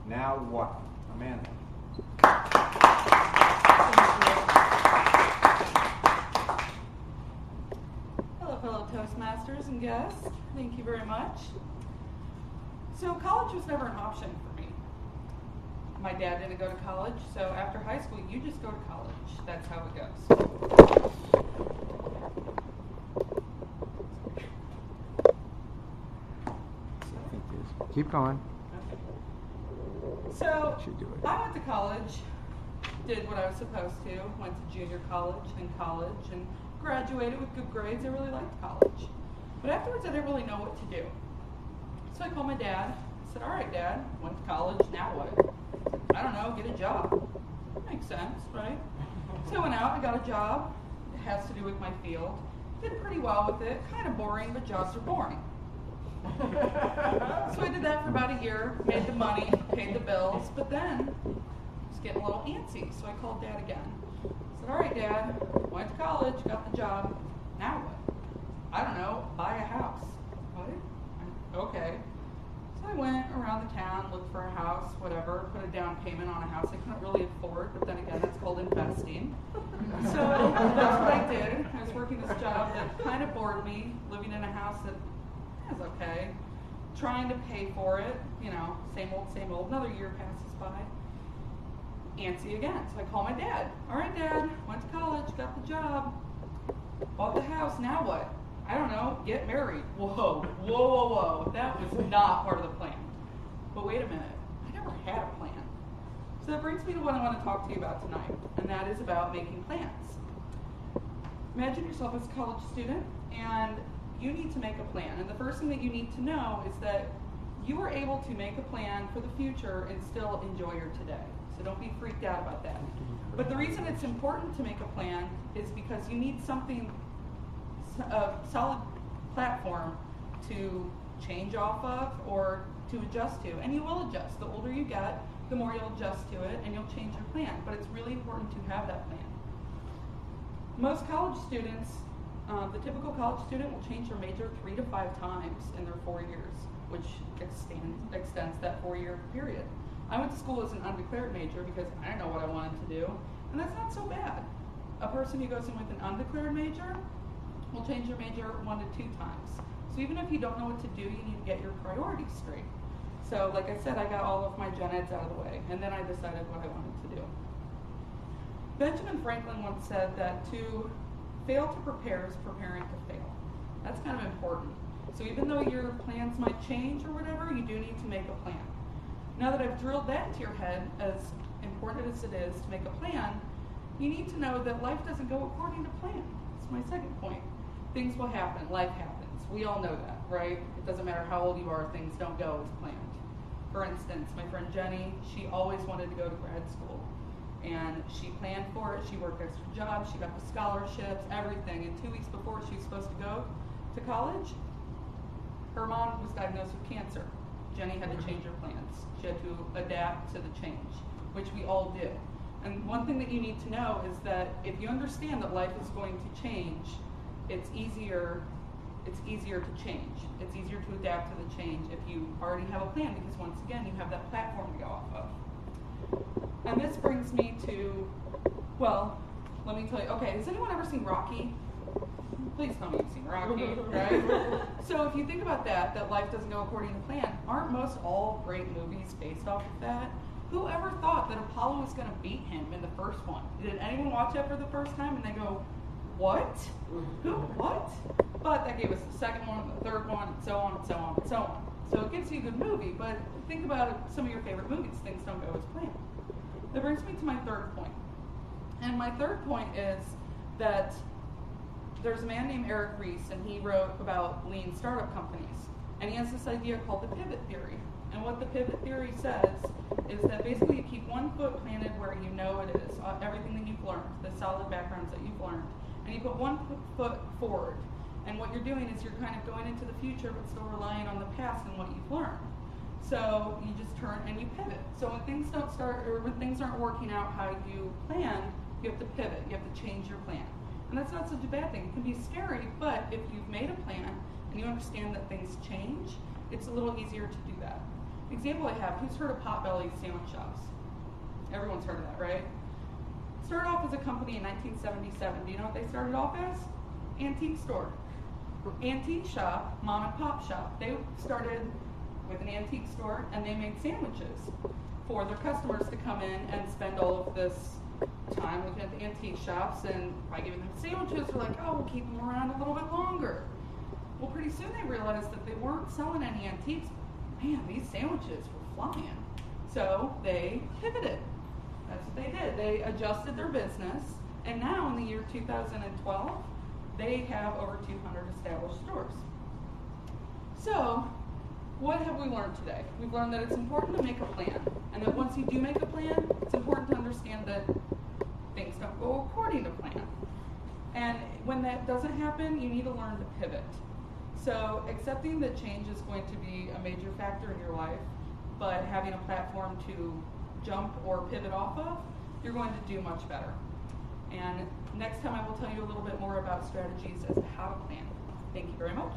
Now what? Amanda. Hello, fellow Toastmasters and guests. Thank you very much. So college was never an option for me. My dad didn't go to college, so after high school, you just go to college. That's how it goes. Keep going. So Should do it. I went to college, did what I was supposed to, went to junior college, then college, and graduated with good grades. I really liked college. But afterwards, I didn't really know what to do. So I called my dad. I said, all right, Dad, went to college, now what? I don't know, get a job. Makes sense, right? So I went out, I got a job. It has to do with my field. Did pretty well with it. Kind of boring, but jobs are boring. So I did that for about a year, made the money, paid the bills, but then I was getting a little antsy, so I called Dad again. I said, all right, Dad, went to college, got the job, now what? I don't know, buy a house. What? Okay. So I went around the town, looked for a house, whatever, put a down payment on a house I couldn't really afford, but then again, that's called investing. So that's what I did. I was working this job that kind of bored me, living in a house that was okay, trying to pay for it, you know, same old. Another year passes by. Antsy again. So I call my dad. All right, Dad, went to college, got the job, bought the house, now what? I don't know, get married. Whoa. That was not part of the plan. But wait a minute, I never had a plan. So that brings me to what I want to talk to you about tonight, and that is about making plans. Imagine yourself as a college student, and you need to make a plan. And the first thing that you need to know is that you are able to make a plan for the future and still enjoy your today. So don't be freaked out about that. But the reason it's important to make a plan is because you need something, a solid platform to change off of or to adjust to. And you will adjust. The older you get, the more you'll adjust to it and you'll change your plan. But it's really important to have that plan. Most college students, the typical college student will change their major 3 to 5 times in their 4 years, which extends that 4-year period. I went to school as an undeclared major because I didn't know what I wanted to do, and that's not so bad. A person who goes in with an undeclared major will change their major 1 to 2 times. So even if you don't know what to do, you need to get your priorities straight. So like I said, I got all of my gen eds out of the way, and then I decided what I wanted to do. Benjamin Franklin once said that to fail to prepare is preparing to fail. That's kind of important. So even though your plans might change or whatever, you do need to make a plan. Now that I've drilled that into your head, as important as it is to make a plan, you need to know that life doesn't go according to plan. That's my second point. Things will happen, life happens. We all know that, right? It doesn't matter how old you are, things don't go as planned. For instance, my friend Jenny, she always wanted to go to grad school. And she planned for it, she worked extra jobs, she got the scholarships, everything. And 2 weeks before she was supposed to go to college, her mom was diagnosed with cancer. Jenny had to change her plans. She had to adapt to the change, which we all do. And one thing that you need to know is that if you understand that life is going to change, it's easier to change. It's easier to adapt to the change if you already have a plan, because once again, you have that platform to go off of. And this brings me to, well, let me tell you, okay, has anyone ever seen Rocky? Please tell me you've seen Rocky, right? So if you think about that life doesn't go according to plan, aren't most all great movies based off of that? Who ever thought that Apollo was going to beat him in the first one? Did anyone watch it for the first time and they go, what? Who? What? But that gave us the second one, the third one, and so on and so on and so on. So it gives you a good movie, but think about some of your favorite movies. Things don't go as planned. That brings me to my third point. And my third point is that there's a man named Eric Ries, and he wrote about lean startup companies. And he has this idea called the pivot theory. And what the pivot theory says is that basically you keep one foot planted where you know it is, everything that you've learned, the solid backgrounds that you've learned, and you put one foot forward. And what you're doing is you're kind of going into the future but still relying on the past and what you've learned. So you just turn and you pivot. So when things don't start, or when things aren't working out how you planned, you have to pivot, you have to change your plan. And that's not such a bad thing. It can be scary, but if you've made a plan and you understand that things change, it's a little easier to do that. example I have, who's heard of Potbelly sandwich shops? Everyone's heard of that, right? Started off as a company in 1977. Do you know what they started off as? Antique store. Antique shop, mom and pop shop. They started with an antique store and they made sandwiches for their customers to come in and spend all of this time looking at the antique shops, and by giving them sandwiches, they're like, oh, we'll keep them around a little bit longer. Well, pretty soon they realized that they weren't selling any antiques. Man, these sandwiches were flying. So they pivoted. That's what they did. They adjusted their business, and now in the year 2012, they have over 200 established stores. So, what have we learned today? We've learned that it's important to make a plan, and that once you do make a plan, it's important to understand that things don't go according to plan. And when that doesn't happen, you need to learn to pivot. So accepting that change is going to be a major factor in your life, but having a platform to jump or pivot off of, you're going to do much better. And next time I will tell you a little bit more about strategies as to how to plan. Thank you very much.